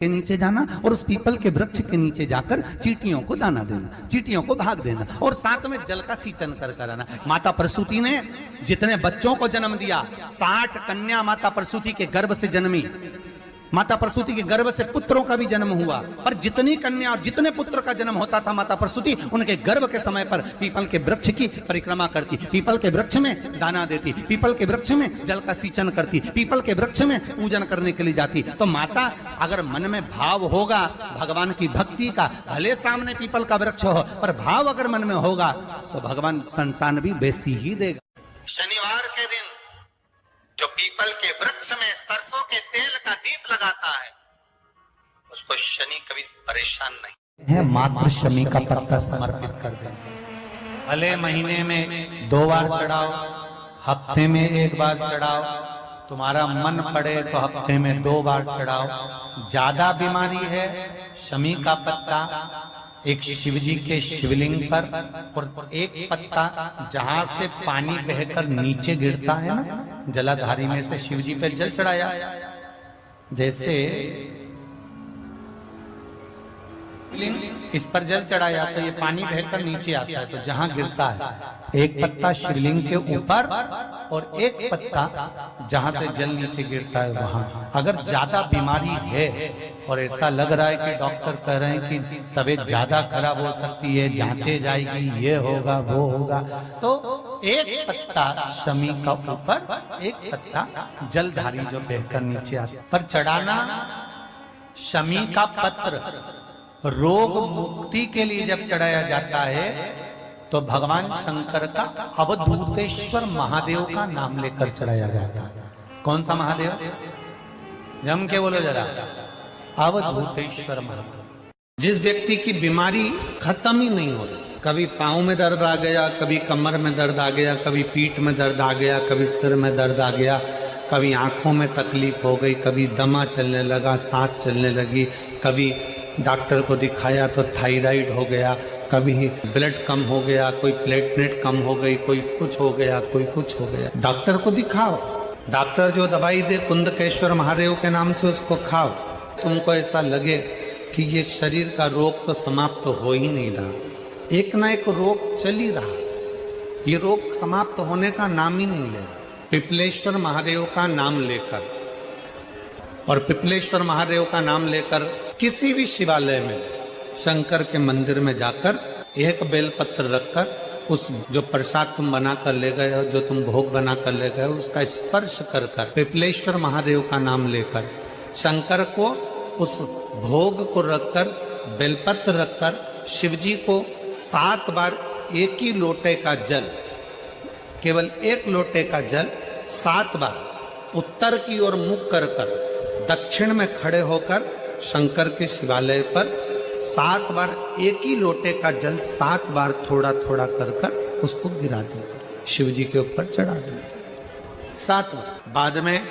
के नीचे जाना और उस पीपल के वृक्ष के नीचे जाकर चींटियों को दाना देना, चींटियों को भाग देना और साथ में जल का सींचन कर कराना। माता प्रसूति ने जितने बच्चों को जन्म दिया, 60 कन्या माता प्रसूति के गर्भ से जन्मी। माता प्रसूति के गर्भ से पुत्रों का भी जन्म हुआ, पर जितनी कन्या और जितने पुत्र का जन्म होता था माता प्रसूति उनके गर्भ के समय पर पीपल के वृक्ष की परिक्रमा करती, पीपल के वृक्ष में दाना देती, पीपल के वृक्ष में जल का सींचन करती, पीपल के वृक्ष में पूजन करने के लिए जाती। तो माता अगर मन में भाव होगा भगवान की भक्ति का, भले सामने पीपल का वृक्ष हो पर भाव अगर मन में होगा तो भगवान संतान भी वैसी ही देगा। शनिवार के दिन जो पीपल के वृक्ष में सरसों के तेल का दीप लगाता है उसको शनि कभी परेशान नहीं है। मात्र शमी का पत्ता समर्पित कर देंगे। भले महीने में 2 बार चढ़ाओ, हफ्ते में 1 बार चढ़ाओ, तुम्हारा मन पड़े तो हफ्ते में 2 बार चढ़ाओ। ज्यादा बीमारी है, शमी का पत्ता एक शिव जी के शिवलिंग पर और एक पत्ता जहां से पानी बहकर नीचे गिरता है ना, जलाधारी में से शिव जी पे जल चढ़ाया। जैसे इस पर जल चढ़ाया तो ये पानी बहकर नीचे आता है, तो जहां गिरता है एक पत्ता शिवलिंग के ऊपर और एक पत्ता जहां से जल नीचे गिरता है वहां। अगर ज्यादा बीमारी है और ऐसा लग रहा है कि डॉक्टर कह रहे हैं कि तबीयत ज्यादा खराब हो सकती है, जांचे जाएगी, ये होगा वो होगा, तो एक पत्ता शमी का ऊपर, एक पत्ता जलधारी जो बहकर नीचे आता पर चढ़ाना। शमी का पत्र रोग मुक्ति के लिए जब चढ़ाया जाता है तो भगवान शंकर का अवधूतेश्वर महादेव का नाम लेकर चढ़ाया जाता है। कौन सा महादेव? जम के बोलो जरा, अवधूतेश्वर महादेव। जिस व्यक्ति की बीमारी खत्म ही नहीं हो रही, कभी पांव में दर्द आ गया, कभी कमर में दर्द आ गया, कभी पीठ में दर्द आ गया, कभी सिर में दर्द आ गया, कभी आंखों में तकलीफ हो गई, कभी दमा चलने लगा, सांस चलने लगी, कभी डॉक्टर को दिखाया तो थायराइड हो गया, कभी ब्लड कम हो गया, कोई प्लेटलेट कम हो गई, कोई कुछ हो गया, कोई कुछ हो गया, डॉक्टर को दिखाओ। डॉक्टर जो दवाई दे कुंदकेश्वर महादेव के नाम से उसको खाओ। तुमको ऐसा लगे कि ये शरीर का रोग तो समाप्त हो ही नहीं रहा, एक ना एक रोग चल ही रहा, ये रोग समाप्त होने का नाम ही नहीं ले रहा। पिपलेश्वर महादेव का नाम लेकर और पिपलेश्वर महादेव का नाम लेकर किसी भी शिवालय में, शंकर के मंदिर में जाकर एक बेलपत्र रखकर उस जो प्रसाद तुम बना कर ले गए हो, जो तुम भोग बना कर ले गए हो, उसका स्पर्श कर कर पिपलेश्वर महादेव का नाम लेकर शंकर को उस भोग को रखकर, बेलपत्र रखकर शिव जी को 7 बार एक ही लोटे का जल, केवल एक लोटे का जल 7 बार उत्तर की ओर मुख कर कर दक्षिण में खड़े होकर शंकर के शिवालय पर 7 बार एक ही लोटे का जल 7 बार थोड़ा थोड़ा कर कर उसको गिरा दीजिए, शिव जी के ऊपर चढ़ा दीजिए। 7 बार। बाद में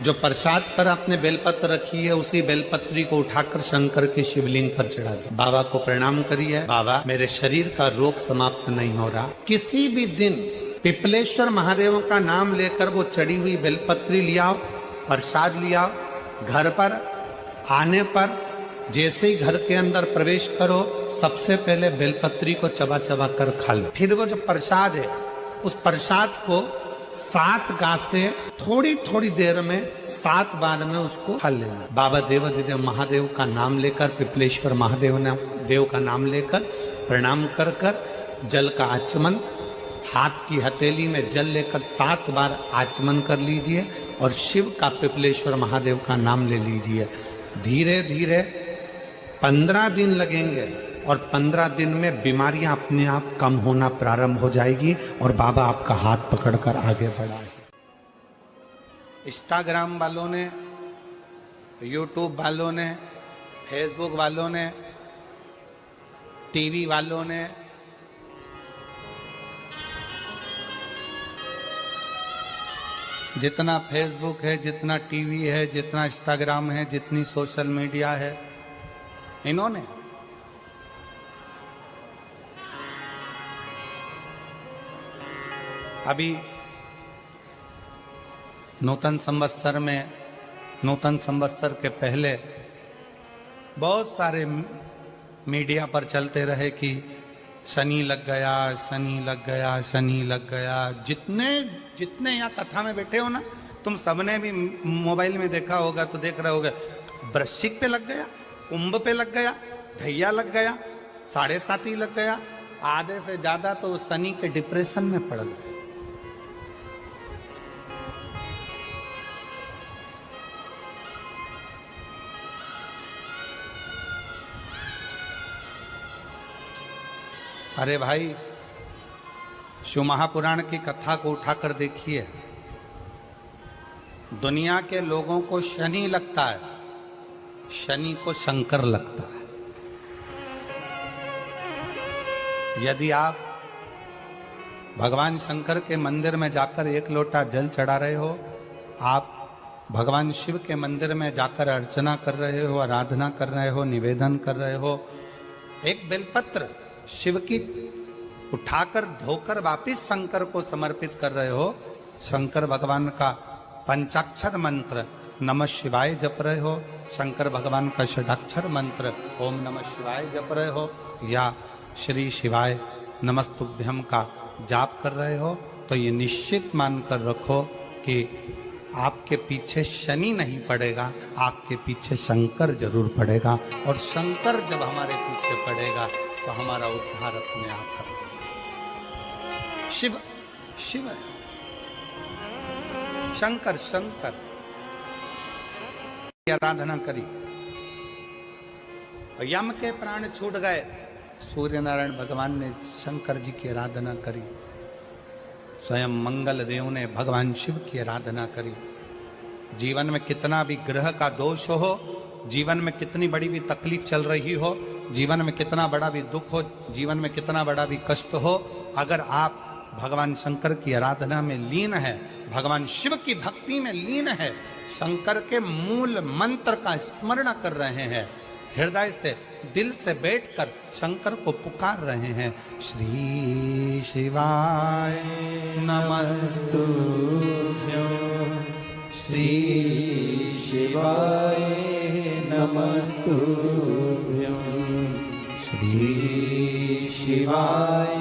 जो प्रसाद पर आपने बेलपत्र रखी है उसी बेलपत्री को उठाकर शंकर के शिवलिंग पर चढ़ा दीजिए। बाबा को प्रणाम करिए, बाबा मेरे शरीर का रोग समाप्त नहीं हो रहा। किसी भी दिन पिपलेश्वर महादेव का नाम लेकर वो चढ़ी हुई बेलपत्री लियाओ, प्रसाद लियाओ, घर पर आने पर जैसे ही घर के अंदर प्रवेश करो सबसे पहले बेलपत्री को चबा चबा कर खा लो। फिर वो जो प्रसाद है उस प्रसाद को 7 गांठ से थोड़ी थोड़ी देर में 7 बार में उसको खा लेना। बाबा देवाधिदेव महादेव का नाम लेकर, पिपलेश्वर महादेव देव का नाम लेकर प्रणाम कर कर जल का आचमन, हाथ की हथेली में जल लेकर 7 बार आचमन कर लीजिए और शिव का, पिपलेश्वर महादेव का नाम ले लीजिए। धीरे धीरे 15 दिन लगेंगे और 15 दिन में बीमारियां अपने आप कम होना प्रारंभ हो जाएगी और बाबा आपका हाथ पकड़कर आगे बढ़ाएंगे। इंस्टाग्राम वालों ने, यूट्यूब वालों ने, फेसबुक वालों ने, टीवी वालों ने, जितना फेसबुक है, जितना टीवी है, जितना इंस्टाग्राम है, जितनी सोशल मीडिया है, इन्होंने अभी नूतन संवत्सर में, नूतन संवत्सर के पहले बहुत सारे मीडिया पर चलते रहे कि शनि लग गया, शनि लग गया, शनि लग गया। जितने जितने यहाँ कथा में बैठे हो ना, तुम सबने भी मोबाइल में देखा होगा तो देख रहे होगे, वृश्चिक पे लग गया, कुंभ पे लग गया, धैया लग गया, 7.5 लग गया, आधे से ज्यादा तो शनि के डिप्रेशन में पड़ गए। अरे भाई, शिव महापुराण की कथा को उठाकर देखिए। दुनिया के लोगों को शनि लगता है, शनि को शंकर लगता है। यदि आप भगवान शंकर के मंदिर में जाकर 1 लोटा जल चढ़ा रहे हो, आप भगवान शिव के मंदिर में जाकर अर्चना कर रहे हो, आराधना कर रहे हो, निवेदन कर रहे हो, एक बेलपत्र शिव की उठाकर धोकर वापिस शंकर को समर्पित कर रहे हो, शंकर भगवान का पंचाक्षर मंत्र नमः शिवाय जप रहे हो, शंकर भगवान का षडाक्षर मंत्र ओम नमः शिवाय जप रहे हो, या श्री शिवाय नमस्तुभ्यम का जाप कर रहे हो, तो ये निश्चित मानकर रखो कि आपके पीछे शनि नहीं पड़ेगा, आपके पीछे शंकर जरूर पड़ेगा। और शंकर जब हमारे पीछे पड़ेगा तो हमारा उद्धार अपने आप कर। शिव शिव है, शंकर शंकर की आराधना करी। यम के प्राण छूट गए, सूर्य नारायण भगवान ने शंकर जी की आराधना करी। स्वयं मंगल देव ने भगवान शिव की आराधना करी। जीवन में कितना भी ग्रह का दोष हो, जीवन में कितनी बड़ी भी तकलीफ चल रही हो, जीवन में कितना बड़ा भी दुख हो, जीवन में कितना बड़ा भी कष्ट हो, अगर आप भगवान शंकर की आराधना में लीन है, भगवान शिव की भक्ति में लीन है, शंकर के मूल मंत्र का स्मरण कर रहे हैं, हृदय से दिल से बैठकर शंकर को पुकार रहे हैं, श्री शिवाय नमस्तुभ्यं, श्री शिवाय नमस्तुभ्यं, श्री शिवाय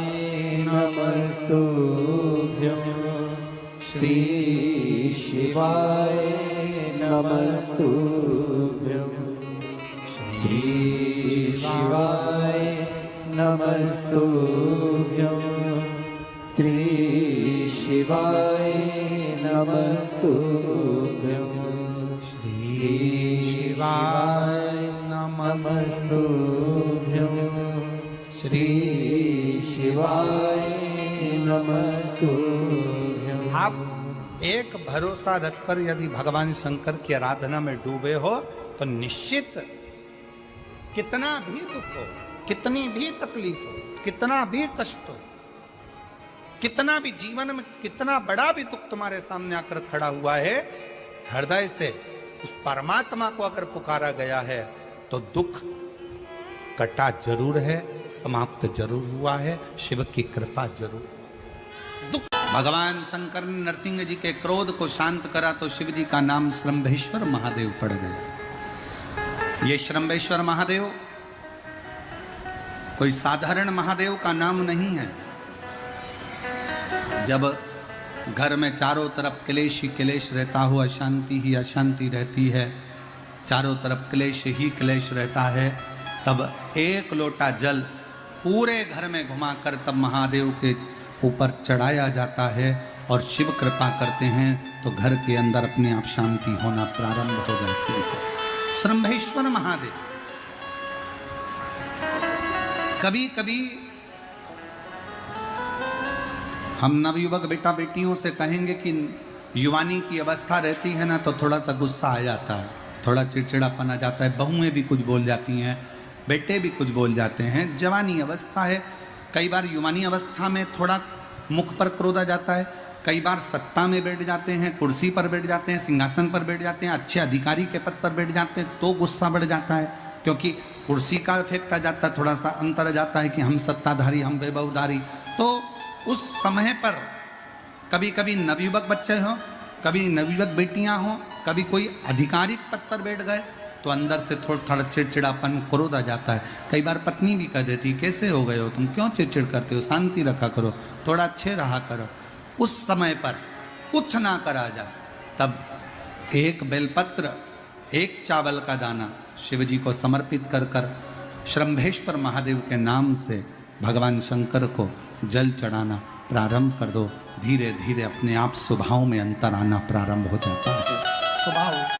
नमस्तुभ्यं, श्री शिवाय नमस्तुभ्यं, श्री शिवाय नमस्तुभ्यं, श्री शिवाय नमस्तुभ्यं, श्री शिवाय नमस्तुभ्यं, श्री शिवाय नमस्तुभ्यं। आप एक भरोसा रखकर यदि भगवान शंकर की आराधना में डूबे हो तो निश्चित कितना भी दुख हो, कितनी भी तकलीफ हो, कितना भी कष्ट हो, कितना भी जीवन में कितना बड़ा भी दुख तुम्हारे सामने आकर खड़ा हुआ है, हृदय से उस परमात्मा को अगर पुकारा गया है तो दुख कटा जरूर है, समाप्त जरूर हुआ है, शिव की कृपा जरूर। दुख भगवान शंकर ने नरसिंह जी के क्रोध को शांत करा तो शिव जी का नाम श्रंभेश्वर महादेव पड़ गया। ये श्रंभेश्वर महादेव कोई साधारण महादेव का नाम नहीं है। जब घर में चारों तरफ क्लेश ही क्लेश रहता हो, अशांति ही अशांति रहती है, चारों तरफ क्लेश ही क्लेश रहता है, तब 1 लोटा जल पूरे घर में घुमाकर तब महादेव के ऊपर चढ़ाया जाता है और शिव कृपा करते हैं तो घर के अंदर अपने आप शांति होना प्रारंभ हो जाती है। श्रंभेश्वर महादेव। कभी कभी हम नवयुवक बेटा बेटियों से कहेंगे कि युवानी की अवस्था रहती है ना तो थोड़ा सा गुस्सा आ जाता है, थोड़ा चिड़चिड़ापन आ जाता है, बहुएं भी कुछ बोल जाती हैं, बेटे भी कुछ बोल जाते हैं। जवानी अवस्था है, कई बार युवानी अवस्था में थोड़ा मुख पर क्रोध आ जाता है, कई बार सत्ता में बैठ जाते हैं, कुर्सी पर बैठ जाते हैं, सिंहासन पर बैठ जाते हैं, अच्छे अधिकारी के पद पर बैठ जाते हैं तो गुस्सा बढ़ जाता है, क्योंकि कुर्सी का इफेक्ट आ जाता है, थोड़ा सा अंतर आ जाता है कि हम सत्ताधारी, हम वैभवधारी। तो उस समय पर कभी कभी नवयुवक बच्चे हों, कभी नवयुवक बेटियां हों, कभी कोई आधिकारिक पद पर बैठ गए तो तो अंदर से थोड़ा चिड़चिड़ापन, क्रोध आ जाता है। कई बार पत्नी भी कह देती, कैसे हो गए हो तुम, क्यों चिड़चिड़ करते हो, शांति रखा करो, थोड़ा अच्छे रहा करो। उस समय पर कुछ ना करा जाए, तब एक बेलपत्र, एक चावल का दाना शिव जी को समर्पित कर कर श्रम्भेश्वर महादेव के नाम से भगवान शंकर को जल चढ़ाना प्रारंभ कर दो। धीरे धीरे अपने आप स्वभाव में अंतर आना प्रारंभ हो जाता है। स्वभाव